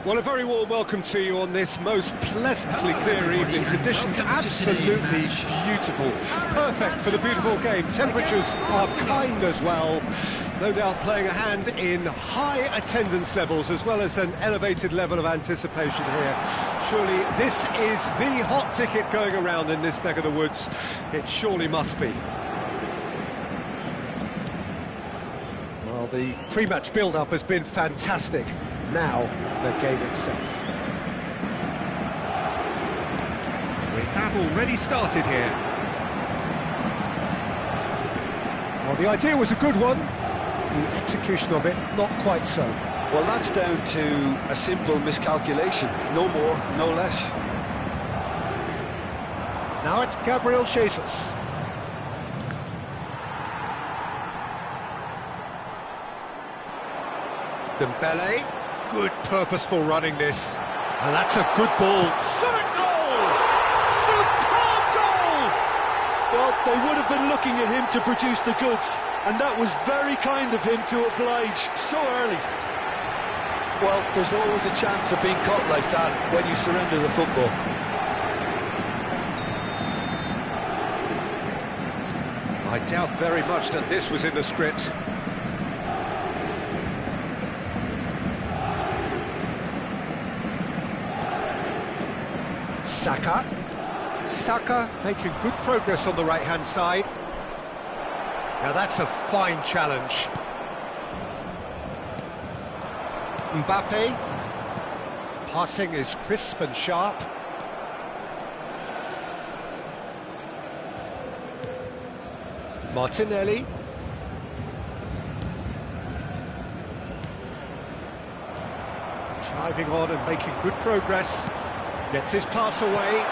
Well, a very warm welcome to you on this most pleasantly clear evening. Conditions absolutely beautiful. Perfect for the beautiful game. Temperatures are kind as well. No doubt playing a hand in high attendance levels as well as an elevated level of anticipation here. Surely this is the hot ticket going around in this neck of the woods. It surely must be. Well, the pre-match build-up has been fantastic. Now, the game itself. We have already started here. Well, the idea was a good one. The execution of it, not quite so. Well, that's down to a simple miscalculation. No more, no less. Now it's Gabriel Jesus. Dembele. Good purposeful running this. And that's a good ball. Shot a goal! Superb goal! Well, they would have been looking at him to produce the goods, and that was very kind of him to oblige so early. Well, there's always a chance of being caught like that when you surrender the football. I doubt very much that this was in the script. Saka making good progress on the right-hand side. Now that's a fine challenge. Mbappe. Passing is crisp and sharp. Martinelli. Driving on and making good progress. Gets his pass away.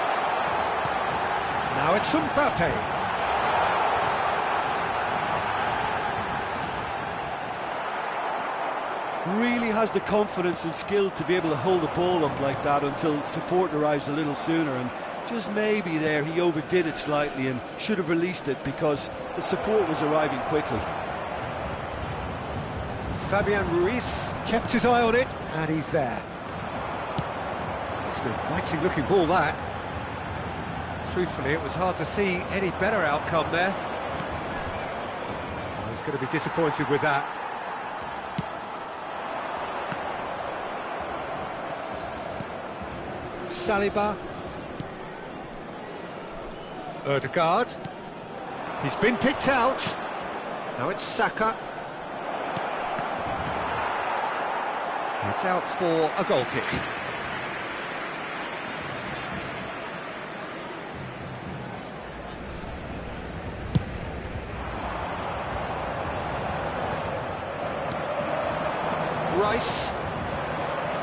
Now it's Mbappe. Really has the confidence and skill to be able to hold the ball up like that until support arrives a little sooner, and just maybe there he overdid it slightly and should have released it because the support was arriving quickly. Fabian Ruiz kept his eye on it, and he's there. It's an inviting looking ball, that. Truthfully, it was hard to see any better outcome there. Well, he's going to be disappointed with that. Saliba. Ødegaard. He's been picked out. Now it's Saka. It's out for a goal kick. Rice.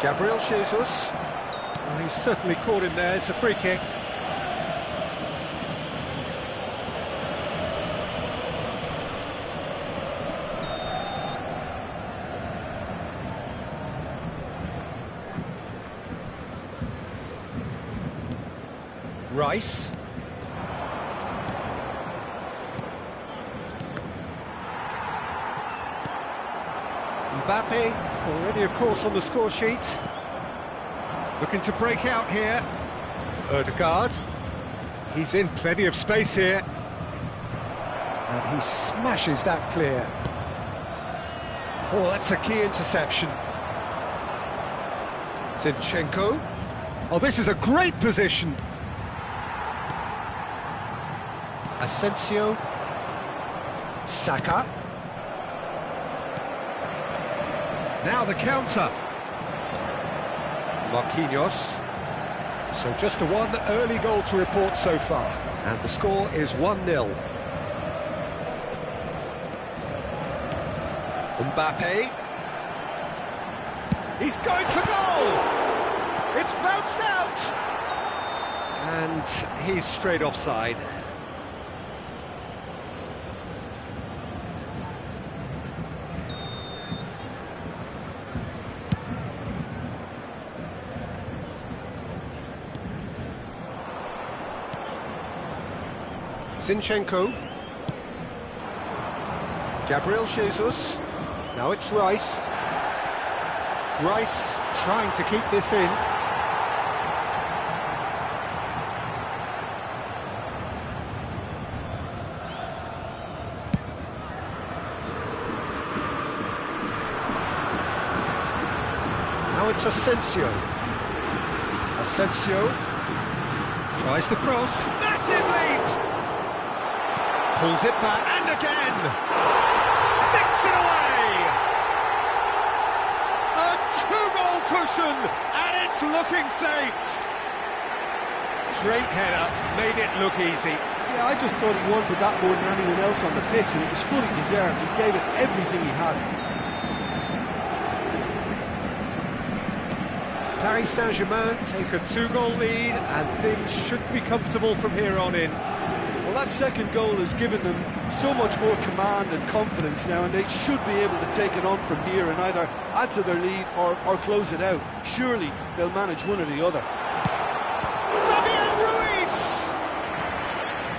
Gabriel Jesus. Oh, he's certainly caught him there. It's a free kick. Rice. Mbappe, already of course on the score sheet. Looking to break out here. Ødegaard. He's in plenty of space here. And he smashes that clear. Oh, that's a key interception. Zinchenko. Oh, this is a great position. Asensio. Now the counter. Marquinhos. So just the one early goal to report so far. And the score is 1-0. Mbappe. He's going for goal! It's bounced out! And he's straight offside. Zinchenko. Gabriel Jesus. Now it's Rice. Rice trying to keep this in. Now it's Asensio. Asensio tries the cross. Massive leap! Pulls it back, and again! Sticks it away! A two-goal cushion, and it's looking safe! Straight header, made it look easy. Yeah, I just thought he wanted that more than anyone else on the pitch, and it was fully deserved. He gave it everything he had. Paris Saint-Germain take a two-goal lead, and things should be comfortable from here on in. Well, that second goal has given them so much more command and confidence now, and they should be able to take it on from here and either add to their lead or close it out. Surely they'll manage one or the other. Fabian Ruiz!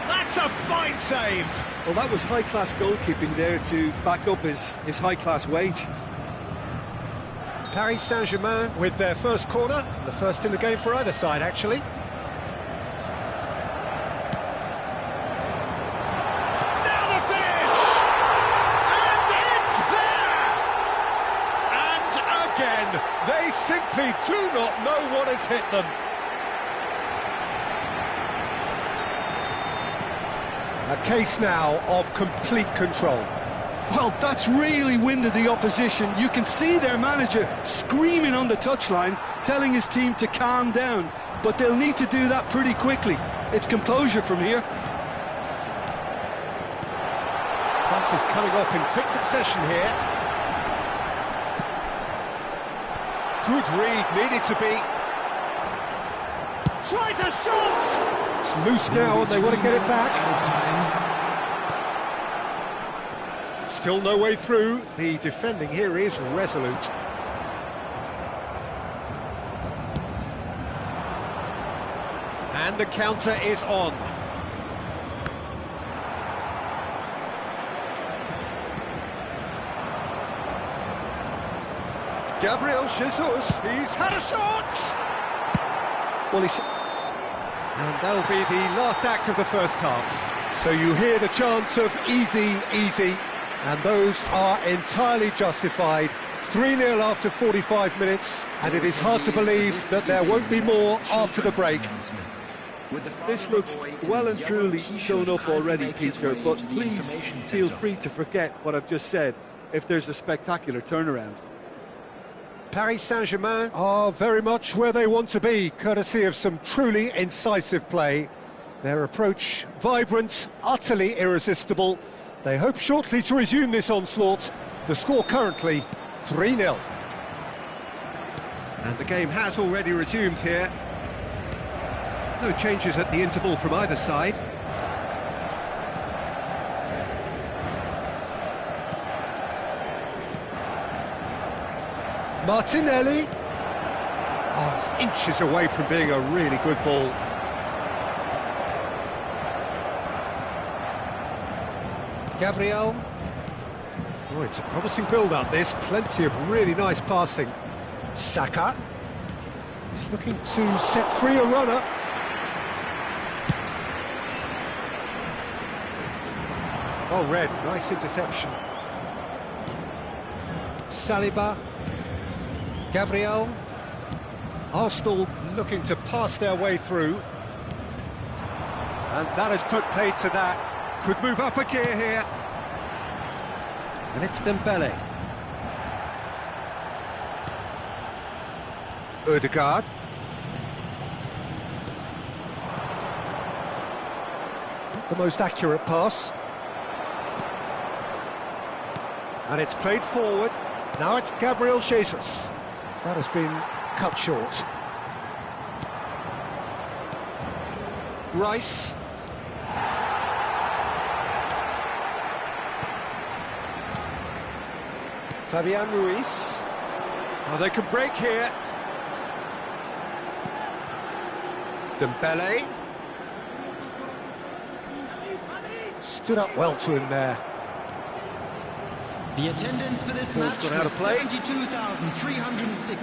That's a fine save! Well, that was high-class goalkeeping there to back up his high-class wage. Paris Saint-Germain with their first corner, the first in the game for either side, actually. They simply do not know what has hit them. A case now of complete control. Well, that's really winded the opposition. You can see their manager screaming on the touchline, telling his team to calm down. But they'll need to do that pretty quickly. It's composure from here. Passes coming off in quick succession here. Good read, needed to be. Tries a shot! It's loose now and they want to get it back. Still no way through. The defending here is resolute. And the counter is on. Gabriel Jesus, he's had a shot! Well, and that'll be the last act of the first half. So you hear the chants of easy, easy, and those are entirely justified. 3-0 after 45 minutes, and it is hard to believe that there won't be more after the break. This looks well and truly sewn up already, Peter, but please feel free to forget what I've just said if there's a spectacular turnaround. Paris Saint-Germain are very much where they want to be, courtesy of some truly incisive play. Their approach vibrant, utterly irresistible. They hope shortly to resume this onslaught. The score currently 3-0. And the game has already resumed here. No changes at the interval from either side. Martinelli. Oh, it's inches away from being a really good ball. Gabriel. Oh, it's a promising build-up, this. Plenty of really nice passing. Saka. He's looking to set free a runner. Oh, Red, nice interception. Saliba. Gabriel. Arsenal looking to pass their way through. And that has put paid to that. Could move up a gear here. And it's Dembele. Ødegaard. Not the most accurate pass. And it's played forward. Now it's Gabriel Jesus. That has been cut short. Rice. Fabian Ruiz. Oh, they can break here. Dembele. Stood up well to him there. The attendance for this Ball's match gone out of play. 72,306.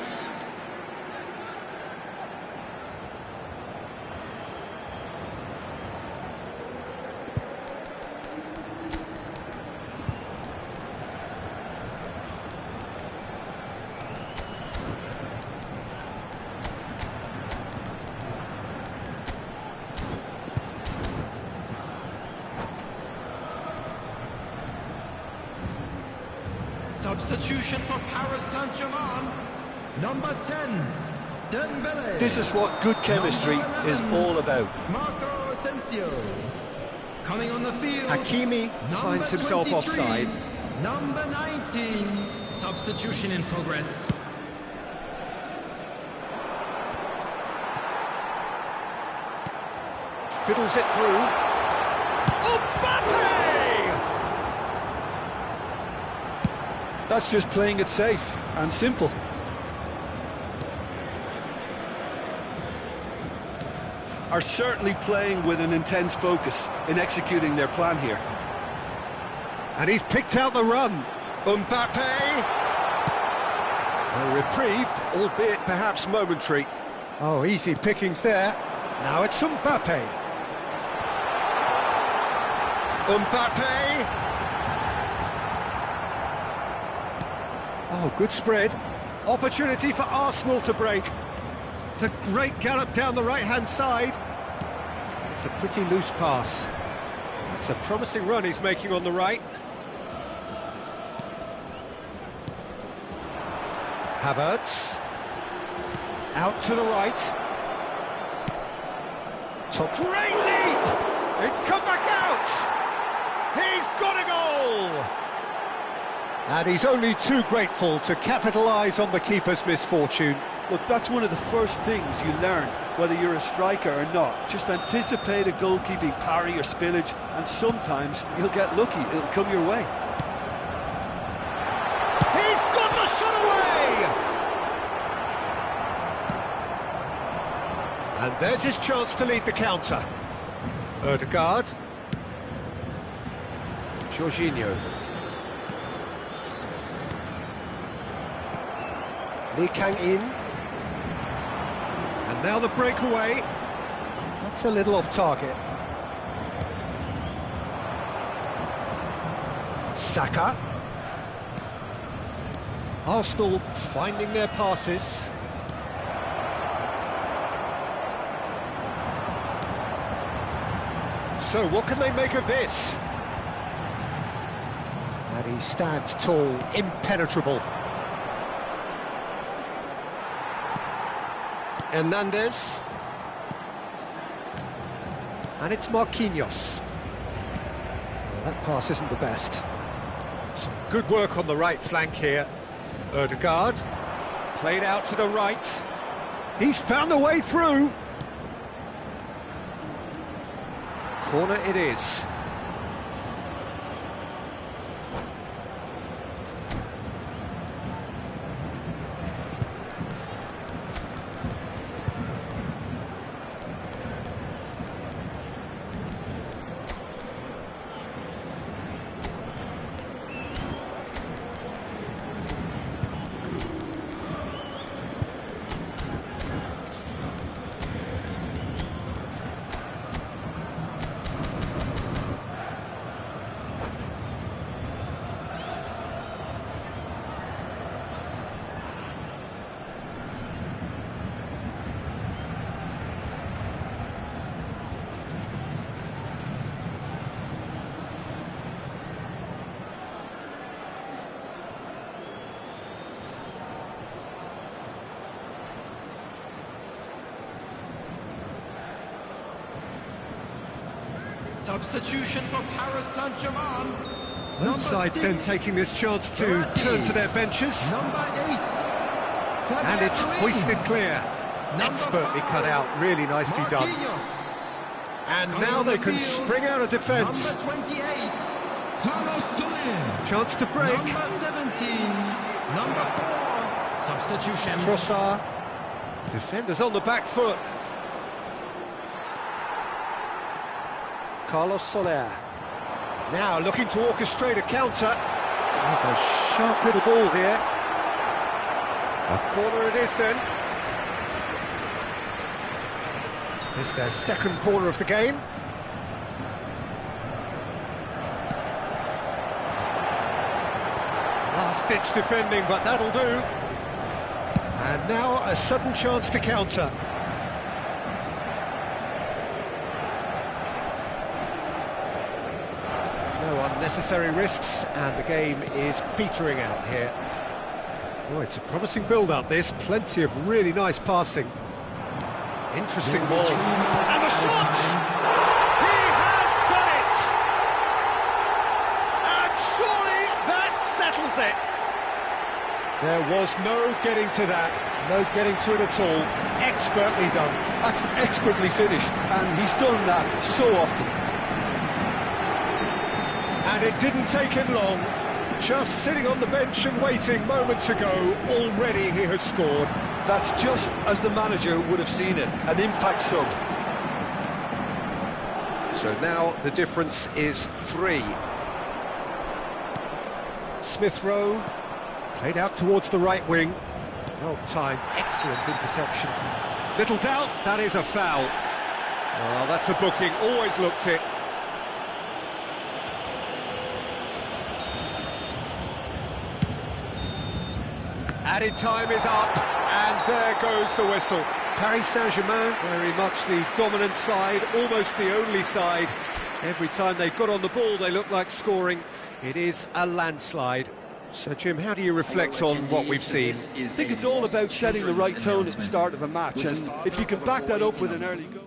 Substitution for Paris Saint-Germain, number 10, Dembele. This is what good chemistry is all about. Marco Asensio. Coming on the field, Hakimi finds himself 23, offside. Number 19, substitution in progress. Fiddles it through. Mbappe! That's just playing it safe and simple. Are certainly playing with an intense focus in executing their plan here. And he's picked out the run. Mbappe! A reprieve, albeit perhaps momentary. Oh, easy pickings there. Now it's Mbappe. Mbappe! Oh, good spread. Opportunity for Arsenal to break. It's a great gallop down the right-hand side. It's a pretty loose pass. It's a promising run he's making on the right. Havertz. Out to the right. Top. Great leap! It's come back out! He's got a goal! And he's only too grateful to capitalise on the keeper's misfortune. Look, that's one of the first things you learn, whether you're a striker or not. Just anticipate a goalkeeping parry or spillage, and sometimes you'll get lucky, it'll come your way. He's got the shot away! And there's his chance to lead the counter. Ødegaard. Jorginho. Lee Kang-in. And now the breakaway. That's a little off target. Saka. Arsenal finding their passes. So what can they make of this? And he stands tall, impenetrable. Hernandez. And it's Marquinhos. Well, that pass isn't the best. Some good work on the right flank here. Ødegaard. Played out to the right. He's found a way through. Corner it is. Substitution for Paris Saint-Germain. Both sides then taking this chance to turn to their benches. Number 8. And it's hoisted clear. Expertly cut out, really nicely done. And now they can spring out of defence. Number 28. Carlos Soler. Chance to break. Number 17. Number 4. Substitution. Trossard. Defenders on the back foot. Carlos Soler. Now looking to orchestrate a counter. There's a sharp little ball here. A corner it is then. It's their second corner of the game. Last-ditch defending, but that'll do. And now a sudden chance to counter. No unnecessary risks, and the game is petering out here. Oh, it's a promising build-up, this. Plenty of really nice passing. Interesting ball. And the shot! He has done it! And surely that settles it! There was no getting to that. No getting to it at all. Expertly done. That's expertly finished, and he's done that so often. And it didn't take him long. Just sitting on the bench and waiting moments ago, already he has scored. That's just as the manager would have seen it, an impact sub. So now the difference is 3. Smith Rowe, played out towards the right wing. Well timed, excellent interception. Little doubt, that is a foul. Oh, that's a booking, always looked it. Added time is up, and there goes the whistle. Paris Saint-Germain, very much the dominant side, almost the only side. Every time they got on the ball, they looked like scoring. It is a landslide. So, Jim, how do you reflect on what we've seen? I think it's all about setting the right tone at the start of a match, and if you can back that up with an early goal...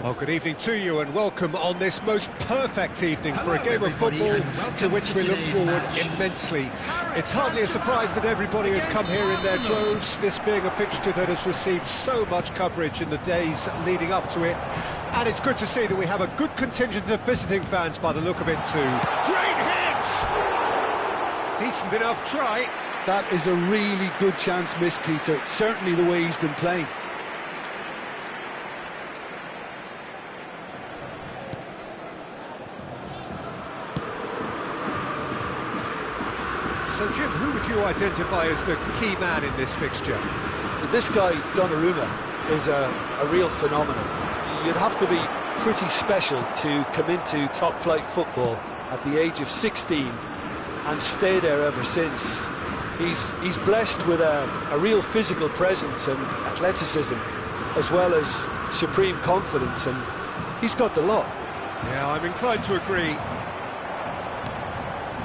Well, good evening to you and welcome on this most perfect evening for a game of football to which we look forward immensely. It's hardly a surprise that everybody has come here in their droves, this being a fixture that has received so much coverage in the days leading up to it. And it's good to see that we have a good contingent of visiting fans by the look of it too. Great hit! Decent enough try. That is a really good chance missed, Peter. Certainly the way he's been playing. So, Jim, who would you identify as the key man in this fixture? This guy, Donnarumma, is a real phenomenon. You'd have to be pretty special to come into top-flight football at the age of 16 and stay there ever since. He's blessed with a real physical presence and athleticism, as well as supreme confidence, and he's got the lot. Yeah, I'm inclined to agree.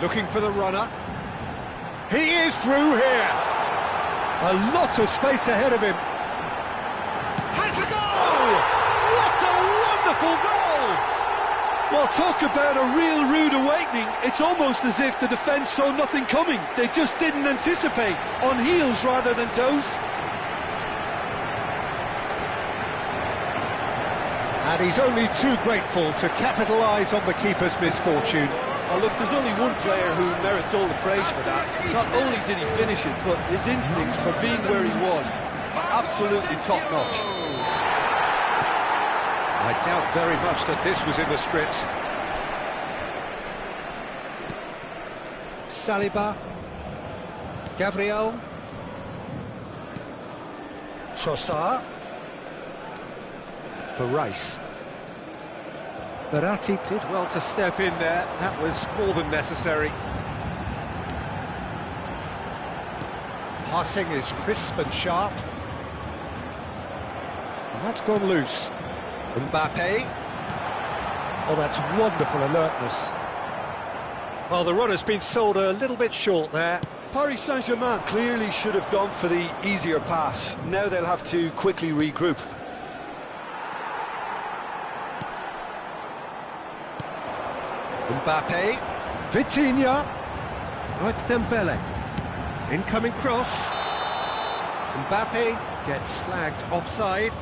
Looking for the runner. He is through here. A lot of space ahead of him. Has a goal! What a wonderful goal! Well, talk about a real rude awakening. It's almost as if the defence saw nothing coming. They just didn't anticipate. On heels rather than toes. And he's only too grateful to capitalise on the keeper's misfortune. Well, look, there's only one player who merits all the praise for that. Not only did he finish it, but his instincts for being where he was, absolutely top-notch. I doubt very much that this was in the script. Saliba. Gabriel. Trossard. For Rice. Verratti did well to step in there, that was more than necessary. Passing is crisp and sharp. And that's gone loose. Mbappe. Oh, that's wonderful alertness. Well, the run has been sold a little bit short there. Paris Saint-Germain clearly should have gone for the easier pass. Now they'll have to quickly regroup. Mbappe, Vitinha, oh, it's Dembele, incoming cross, Mbappe gets flagged offside.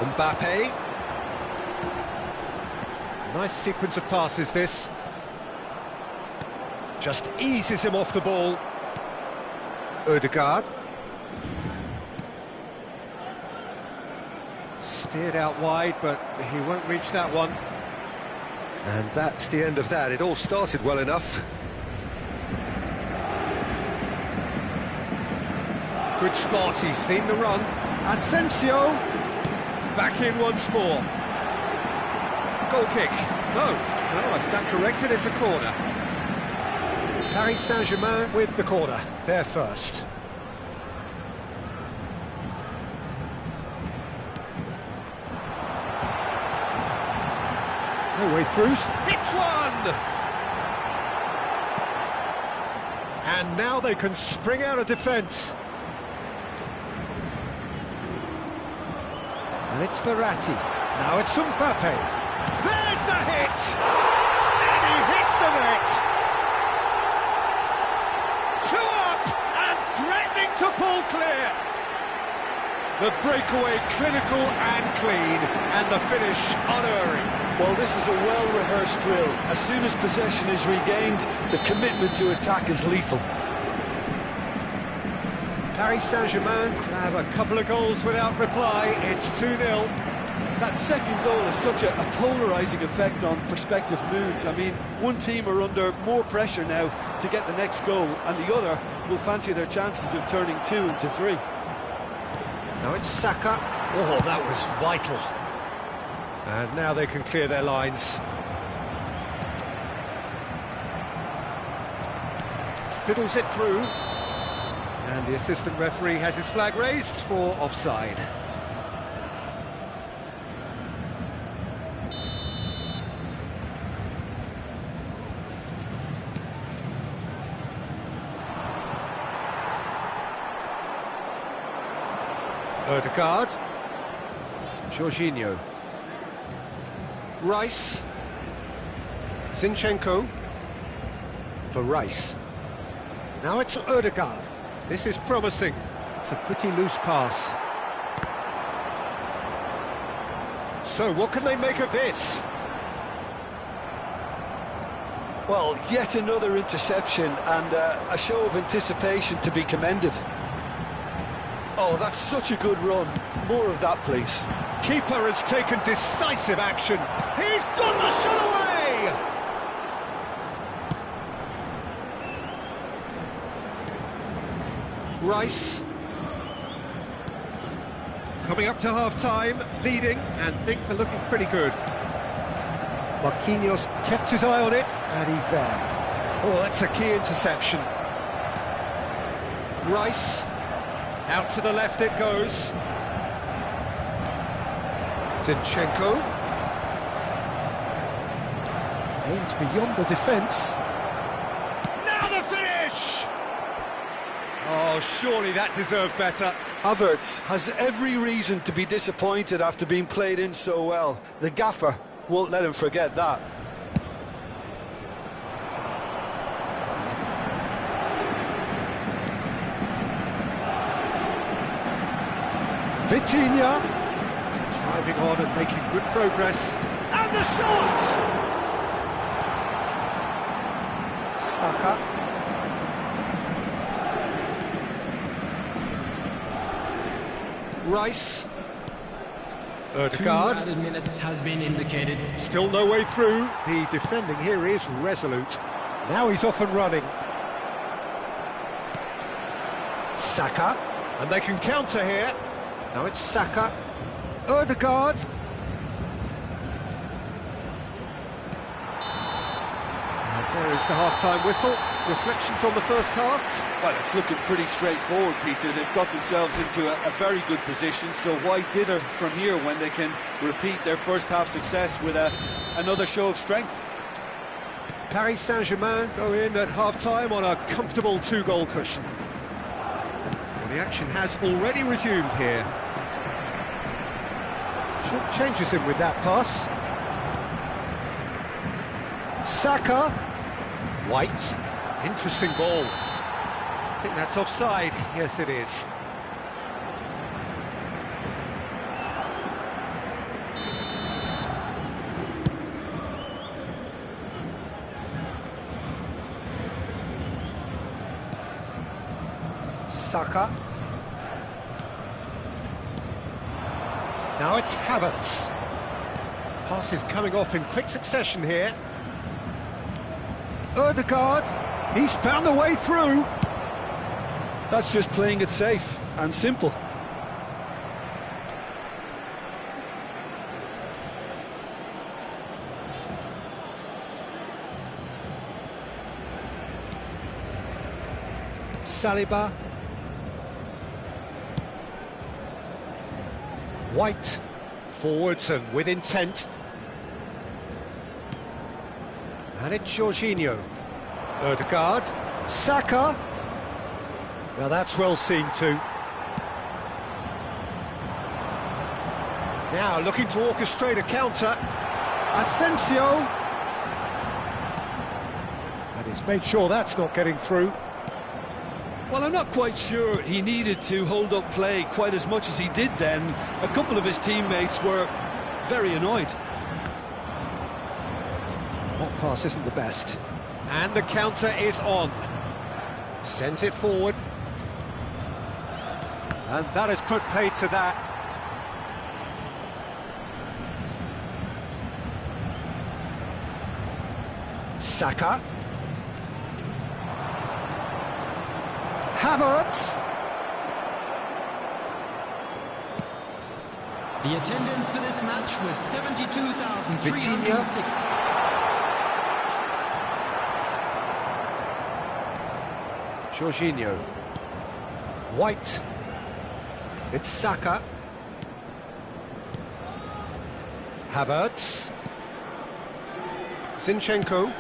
Mbappe, nice sequence of passes this. Just eases him off the ball. Odegaard. Steered out wide, but he won't reach that one. And that's the end of that. It all started well enough. Good spot, he's seen the run. Asensio. Back in once more. Goal kick. No, I stand corrected, it's a corner. Paris Saint-Germain with the corner, there first. No way through, hits one! And now they can spring out of defence. And it's Verratti, now it's Mbappe. There's the hit! And he hits the net! To pull clear. The breakaway clinical and clean, and the finish unerring. Well, this is a well-rehearsed drill. As soon as possession is regained, the commitment to attack is lethal. Paris Saint-Germain grab a couple of goals without reply. It's 2-0. That second goal has such a polarising effect on prospective moods. I mean, one team are under more pressure now to get the next goal, and the other will fancy their chances of turning 2 into 3. Now it's Saka. Oh, that was vital. And now they can clear their lines. Fiddles it through. And the assistant referee has his flag raised for offside. Ødegaard. Jorginho. Rice. Zinchenko. For Rice. Now it's Ødegaard. This is promising. It's a pretty loose pass. So what can they make of this? Well, yet another interception and a show of anticipation to be commended. Oh, that's such a good run. More of that, please. Keeper has taken decisive action. He's got the shot away! Rice. Coming up to half-time, leading, and things are looking pretty good. Marquinhos kept his eye on it, and he's there. Oh, that's a key interception. Rice, out to the left it goes. Zinchenko. Aims beyond the defence. Now the finish! Oh, surely that deserved better. Havertz has every reason to be disappointed after being played in so well. The gaffer won't let him forget that. Vitinha, driving on and making good progress. And the shot! Saka. Rice. Ødegaard. 2 added minutes has been indicated. Still no way through. The defending here is resolute. Now he's off and running. Saka. And they can counter here. Now it's Saka. Ødegaard. And there is the half-time whistle. Reflections on the first half? Well, it's looking pretty straightforward, Peter. They've got themselves into a very good position, so why dither from here when they can repeat their first half success with another show of strength? Paris Saint-Germain go in at half-time on a comfortable 2-goal cushion. Well, the action has already resumed here. Should changes him with that pass. Saka. White. Interesting ball. I think that's offside. Yes, it is. Saka. Now it's Havertz. Pass is coming off in quick succession here. Ødegaard. He's found a way through. That's just playing it safe and simple. Saliba. White. Forwards and with intent. And it's Jorginho. Ødegaard. Saka. Well, that's well seen too. Now looking to orchestrate a counter. Asensio. And he's made sure that's not getting through. Well, I'm not quite sure he needed to hold up play quite as much as he did then. A couple of his teammates were very annoyed. That pass isn't the best. And the counter is on. Sent it forward. And that has put paid to that. Saka. Havertz. The attendance for this match was 72,306. Jorginho. White. It's Saka. Havertz. Zinchenko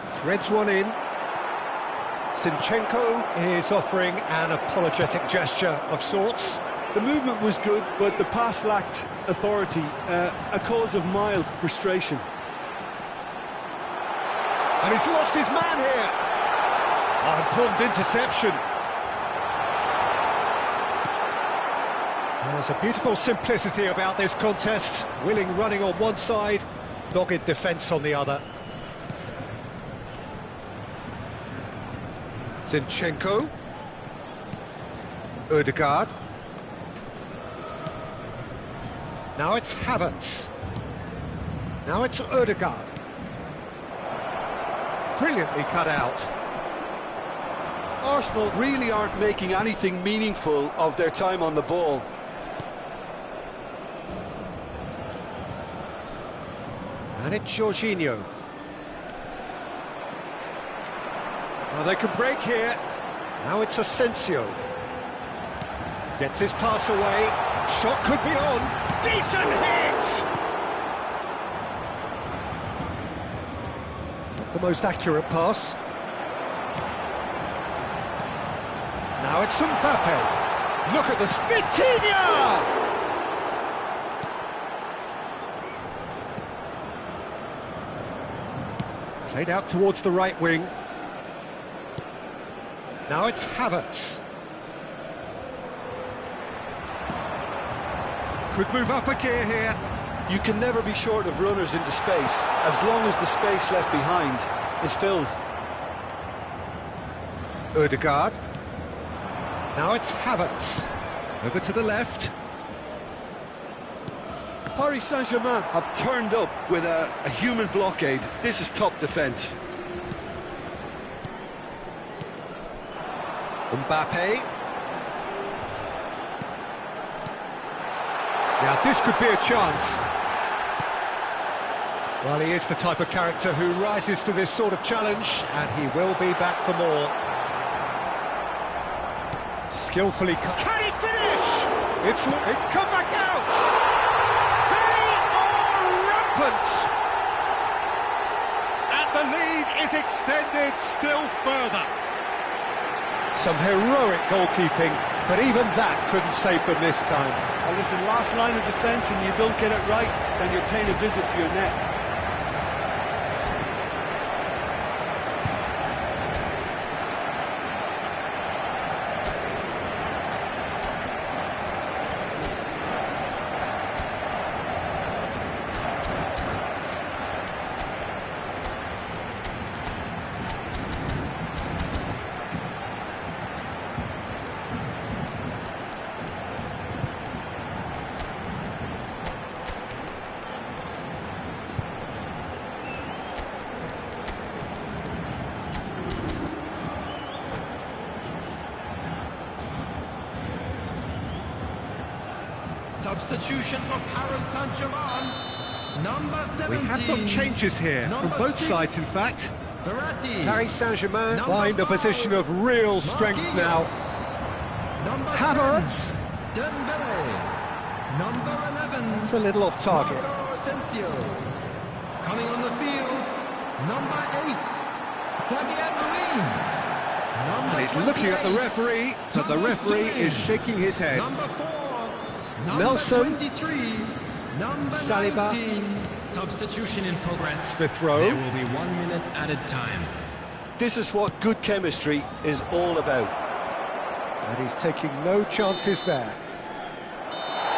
threads one in. Zinchenko is offering an apologetic gesture of sorts. The movement was good, but the pass lacked authority, a cause of mild frustration. And he's lost his man here. Oh, important interception. There's a beautiful simplicity about this contest. Willing running on one side, dogged defence on the other. Zinchenko. Ødegaard. Now it's Havertz. Now it's Ødegaard. Brilliantly cut out. Arsenal really aren't making anything meaningful of their time on the ball. And it's Jorginho. Well, they can break here. Now it's Asensio. Gets his pass away. Shot could be on. Decent hit! Not the most accurate pass. Now it's Mbappe. Look at the Vitinha! Played out towards the right wing. Now it's Havertz. Could move up a gear here. You can never be short of runners into space, as long as the space left behind is filled. Ødegaard. Now it's Havertz. Over to the left. Paris Saint-Germain have turned up with a human blockade. This is top defence. Mbappe. Now this could be a chance. Well, he is the type of character who rises to this sort of challenge, and he will be back for more. Skillfully cut. Can he finish? It's come back out. They are rampant. And the lead is extended still further. Some heroic goalkeeping, but even that couldn't save them this time. And listen, last line of defence, and you don't get it right, then you're paying a visit to your net. Substitution for Paris Saint-Germain. Number 17. We have got changes here from both sides, in fact. Verratti. Paris Saint-Germain Number find a 5. position of real strength now. Number Havertz. 10, Dembele. Number 11. It's a little off target. Marco Asensio. Coming on the field. Number 8. Fabian Ruiz. And he's looking at the referee, but the referee is shaking his head. Number 4. Nelson. 23. Number Saliba. 19. Substitution in progress. Smith Rowe. There will be 1 minute at a time. This is what good chemistry is all about. And he's taking no chances there.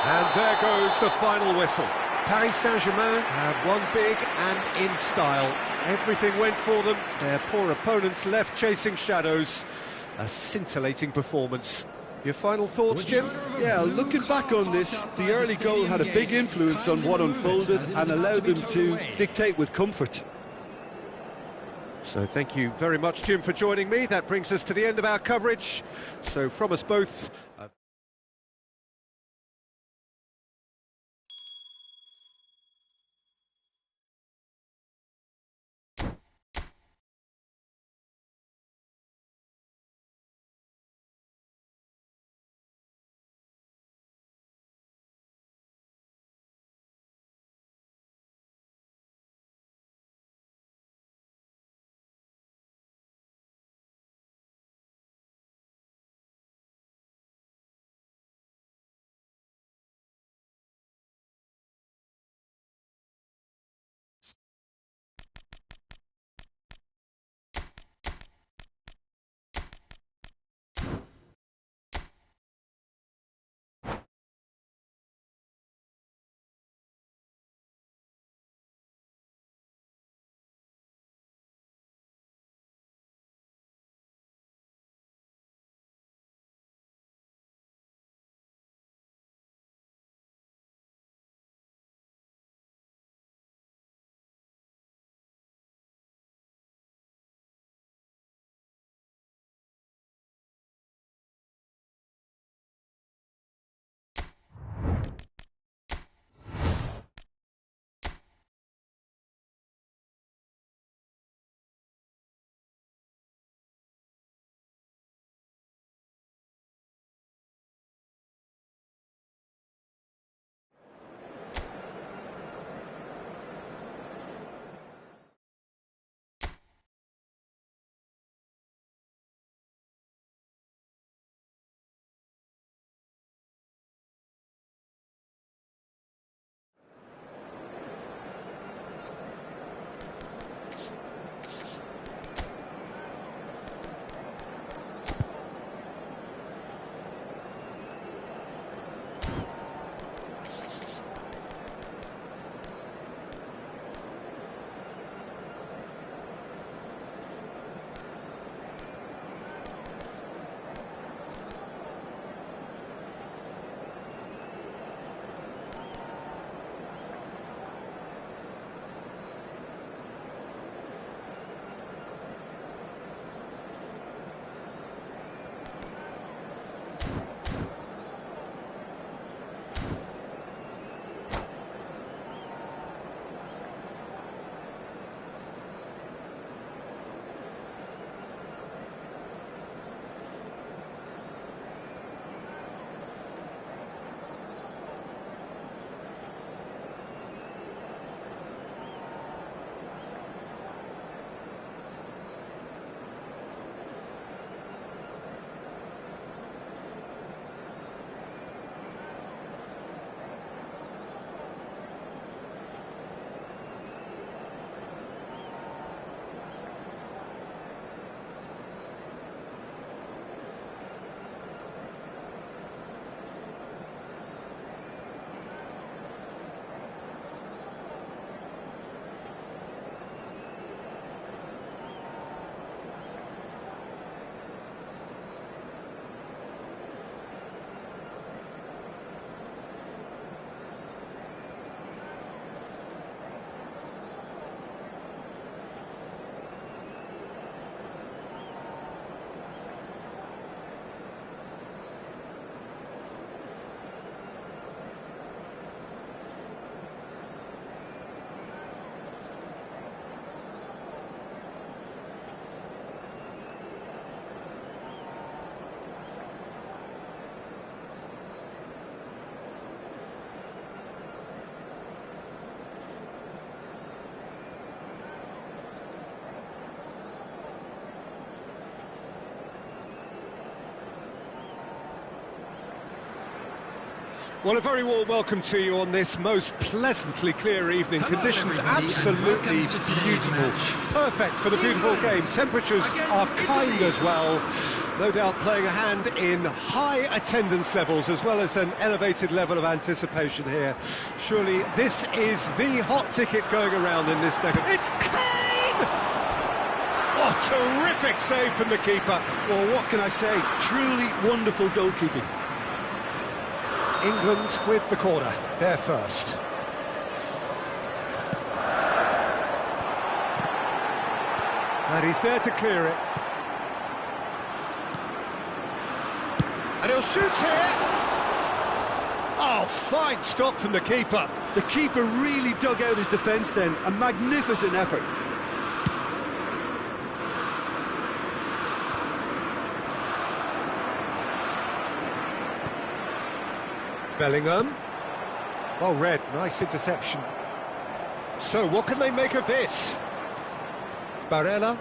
And there goes the final whistle. Paris Saint-Germain have won big and in style. Everything went for them. Their poor opponents left chasing shadows. A scintillating performance. Your final thoughts, Jim? Yeah, looking back on this, the early goal had a big influence on what unfolded and allowed them to dictate with comfort. So thank you very much, Jim, for joining me. That brings us to the end of our coverage. So from us both... Well, a very warm welcome to you on this most pleasantly clear evening. Hello, Conditions everybody, absolutely and welcome to beautiful. today's match. Perfect for the beautiful game. Temperatures are kind Italy. as well. No doubt playing a hand in high attendance levels as well as an elevated level of anticipation here. Surely this is the hot ticket going around in this neck. It's Kane! What terrific save from the keeper. Well, what can I say? Truly wonderful goalkeeping. England with the corner, they're first. And he's there to clear it. And he'll shoot here. Oh, fine stop from the keeper. The keeper really dug out his defence then. A magnificent effort. Bellingham. Well read, nice interception. So what can they make of this? Barella.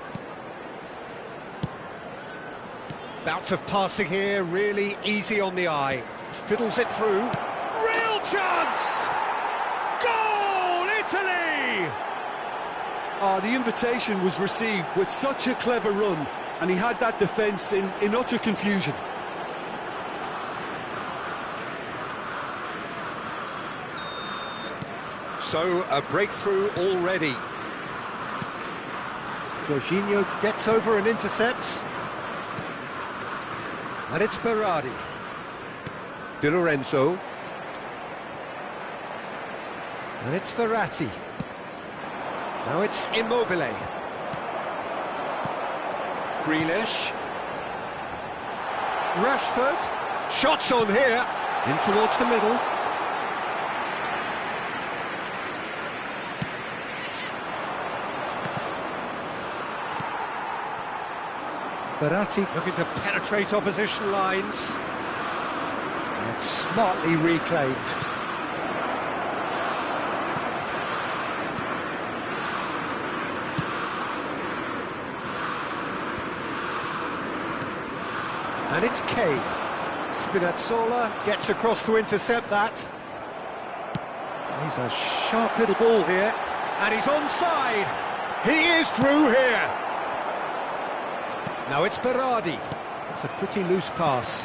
Bout of passing here, really easy on the eye. Fiddles it through. Real chance! Goal, Italy! The invitation was received with such a clever run, and he had that defence in utter confusion. So, a breakthrough already. Jorginho gets over and intercepts. And it's Berardi. Di Lorenzo. And it's Verratti. Now it's Immobile. Grealish. Rashford. Shots on here. In towards the middle. Verratti looking to penetrate opposition lines. And smartly reclaimed. And it's Kane. Spinazzola gets across to intercept that. He's a sharp little ball here. And he's onside. He is through here. Now it's Berardi. It's a pretty loose pass.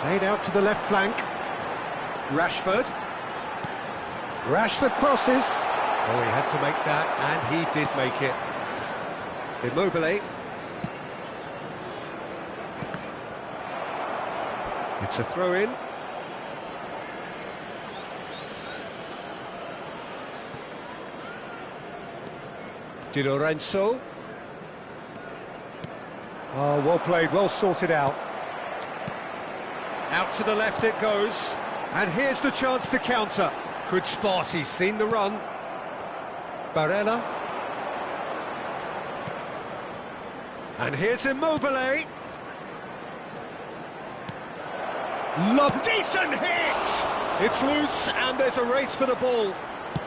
Played out to the left flank. Rashford. Rashford crosses. Oh, he had to make that, and he did make it. Immobile. It's a throw-in. Di Lorenzo. Oh, well played, well sorted out. Out to the left it goes. And here's the chance to counter. Good spot, he's seen the run. Barella. And here's Immobile. Decent hit! It's loose and there's a race for the ball.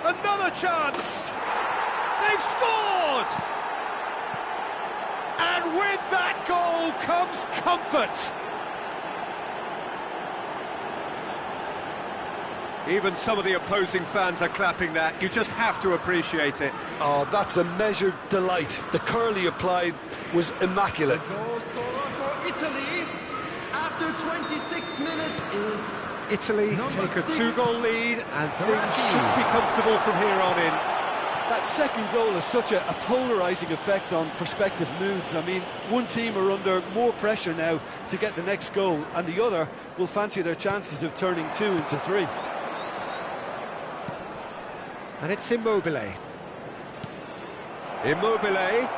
Another chance! They've scored! And with that goal comes comfort. Even some of the opposing fans are clapping that. You just have to appreciate it. Oh, that's a measured delight. The curl he applied was immaculate. The goal scorer for Italy after 26 minutes is Italy take a 6, two-goal lead and things Verratti. should be comfortable from here on in. That second goal has such a polarising effect on prospective moods. I mean, one team are under more pressure now to get the next goal, and the other will fancy their chances of turning 2 into 3. And it's Immobile. Immobile.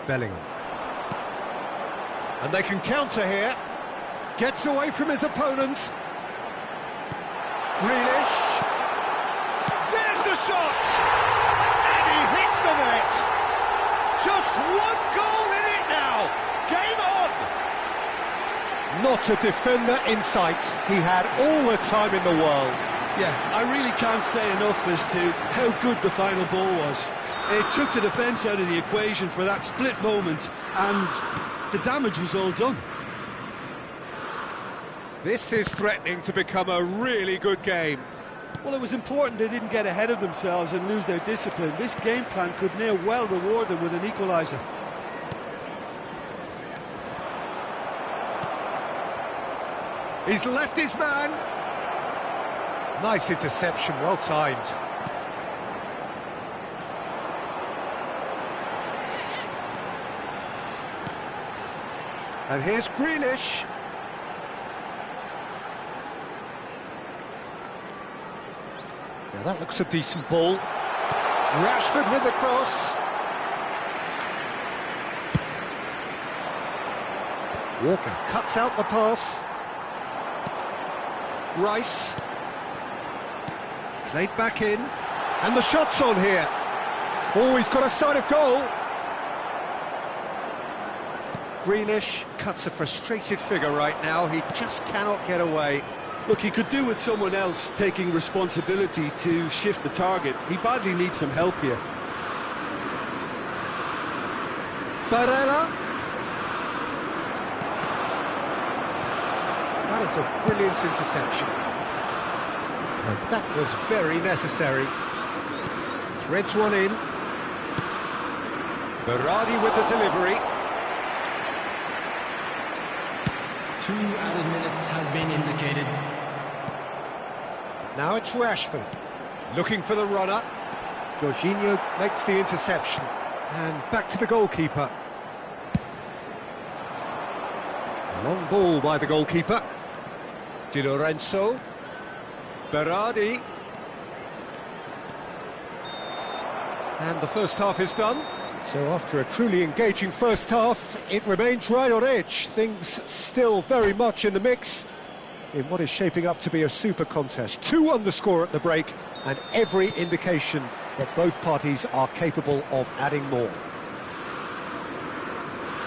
Bellingham. And they can counter here. Gets away from his opponent. Grealish. There's the shot! And he hits the net. Just one goal in it now. Game on! Not a defender in sight. He had all the time in the world. Yeah, I really can't say enough as to how good the final ball was. It took the defence out of the equation for that split moment, and the damage was all done. This is threatening to become a really good game. Well, it was important they didn't get ahead of themselves and lose their discipline. This game plan could near well reward them with an equaliser. He's left his man. Nice interception, well timed. And here's Grealish. Now that looks a decent ball. Rashford with the cross. Walker cuts out the pass. Rice. Played back in. And the shot's on here. Oh, he's got a sight of goal. Grealish cuts a frustrated figure right now. He just cannot get away. Look, he could do with someone else taking responsibility to shift the target. He badly needs some help here. Barella. That is a brilliant interception. And that was very necessary. Threads one in. Berardi with the delivery. 2 added minutes has been indicated. Now it's Rashford, looking for the runner. Jorginho makes the interception. And back to the goalkeeper. Long ball by the goalkeeper. Di Lorenzo. Berardi. And the first half is done. So after a truly engaging first half, it remains right on edge. Things still very much in the mix in what is shaping up to be a super contest. 2 on the score at the break, and every indication that both parties are capable of adding more.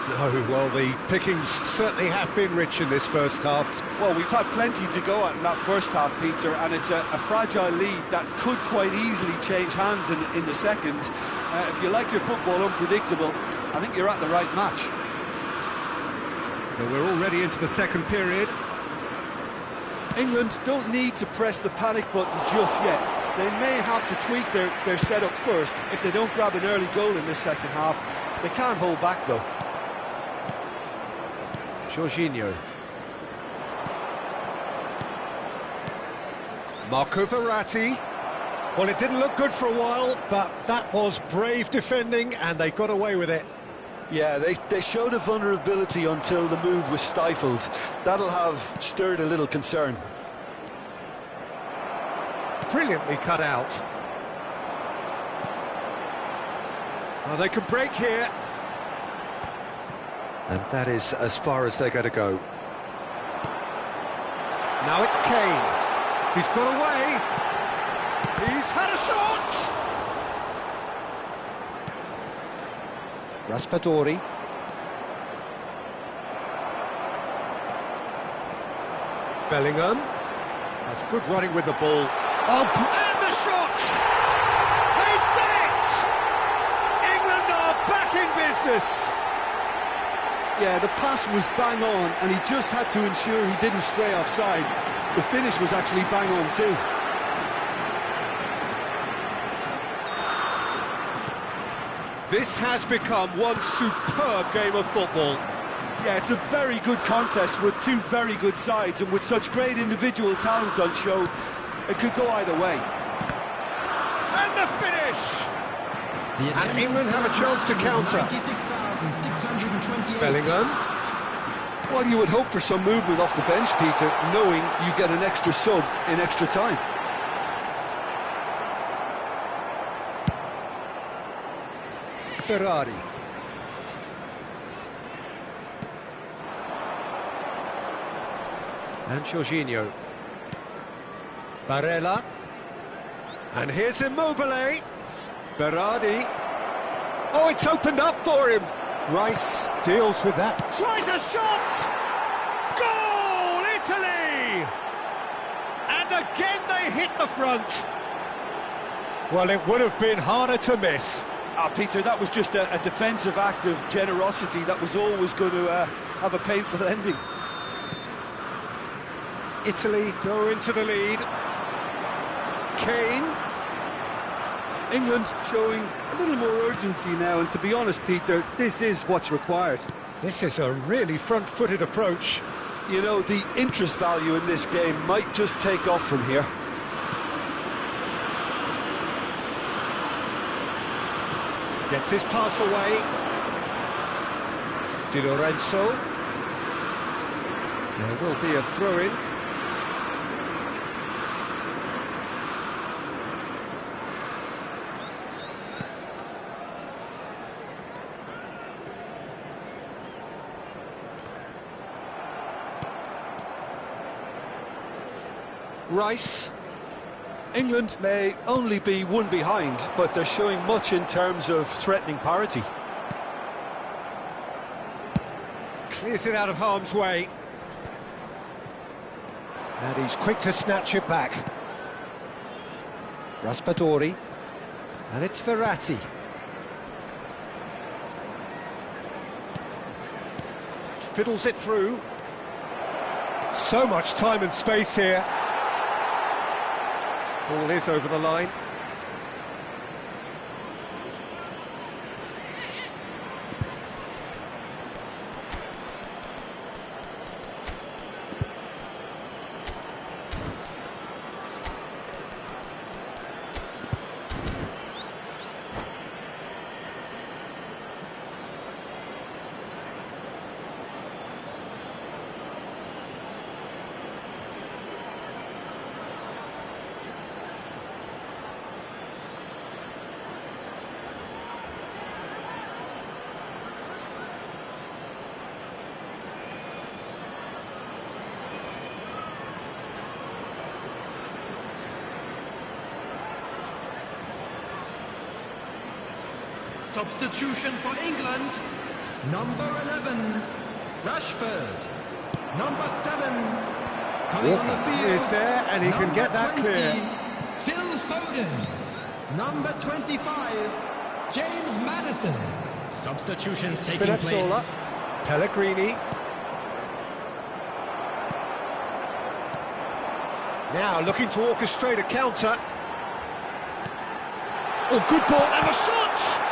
No, well, the pickings certainly have been rich in this first half. Well, we've had plenty to go at in that first half, Peter, and it's a fragile lead that could quite easily change hands in the second. If you like your football unpredictable, I think you're at the right match. So we're already into the second period. England don't need to press the panic button just yet. They may have to tweak their setup first if they don't grab an early goal in this second half. They can't hold back, though. Jorginho. Marco Verratti. Well, it didn't look good for a while, but that was brave defending, and they got away with it. Yeah, they showed a vulnerability until the move was stifled. That'll have stirred a little concern. Brilliantly cut out. Well, they can break here. And that is as far as they're going to go. Now it's Kane. He's got away. He's had a shot! Raspadori. Bellingham. That's good running with the ball. Oh, and the shot! They've done it! England are back in business! Yeah, the pass was bang on, and he just had to ensure he didn't stray offside. The finish was actually bang on too. This has become one superb game of football. Yeah, it's a very good contest with 2 very good sides, and with such great individual talent on show, it could go either way. And the finish! And England have a chance to counter. Bellingham. Well, you would hope for some movement off the bench, Peter, knowing you get an extra sub in extra time. Berardi. And Jorginho. Barella. And here's Immobile. Berardi. Oh, it's opened up for him. Rice deals with that. Tries a shot! Goal, Italy! And again they hit the front. Well, it would have been harder to miss. Peter, that was just a defensive act of generosity that was always going to have a painful ending. Italy go into the lead. Kane. England showing a little more urgency now, and to be honest, Peter, this is what's required. This is a really front-footed approach. You know, the interest value in this game might just take off from here. Gets his pass away. Di Lorenzo. There will be a throw-in. Rice. England may only be one behind, but they're showing much in terms of threatening parity. Clears it out of harm's way. And he's quick to snatch it back. Raspadori. And it's Verratti. Fiddles it through. So much time and space here. Ball is over the line. Substitution for England. Number 11, Rashford. Number 7, coming on the field. Is there, and he can get that 20, clear. Phil Foden. Number 25, James Maddison. Substitutions taking place. Spinazzola. Pellegrini. Now looking to orchestrate a counter. Oh, good ball, and the shot!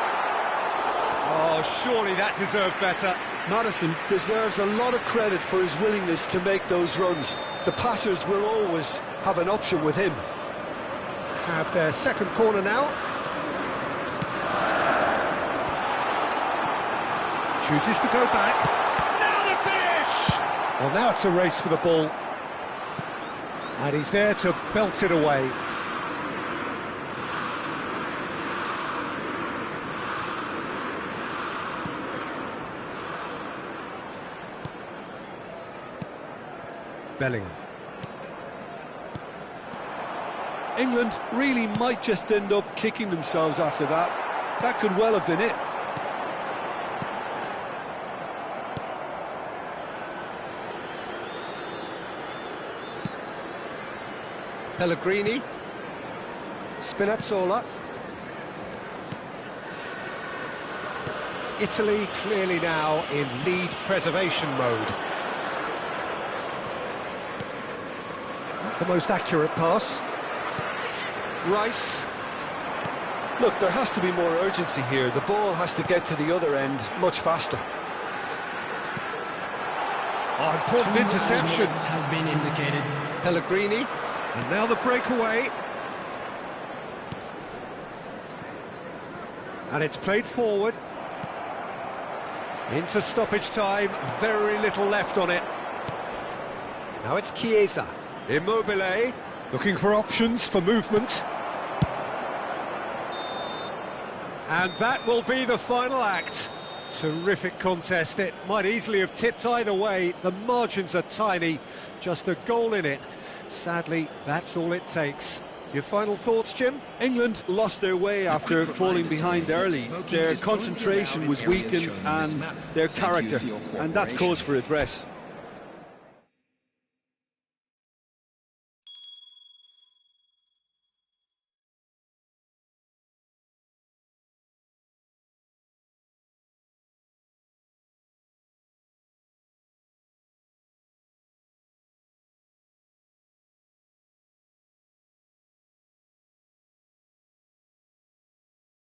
Oh, surely that deserved better. Maddison deserves a lot of credit for his willingness to make those runs. The passers will always have an option with him. Have their second corner now. Chooses to go back. Now the finish! Well, now it's a race for the ball. And he's there to belt it away. Bellingham. England really might just end up kicking themselves after that. That could well have been it. Pellegrini. Spinazzola. Italy clearly now in lead preservation mode. The most accurate pass. Rice. Look, there has to be more urgency here. The ball has to get to the other end much faster. Oh, important interception. Has been indicated. Pellegrini. And now the breakaway. And it's played forward. Into stoppage time. Very little left on it. Now it's Chiesa. Immobile, looking for options for movement. And that will be the final act. Terrific contest. It might easily have tipped either way. The margins are tiny, just a goal in it. Sadly, that's all it takes. Your final thoughts, Jim? England lost their way after falling behind early. Their concentration was weakened and their character, and that's cause for address.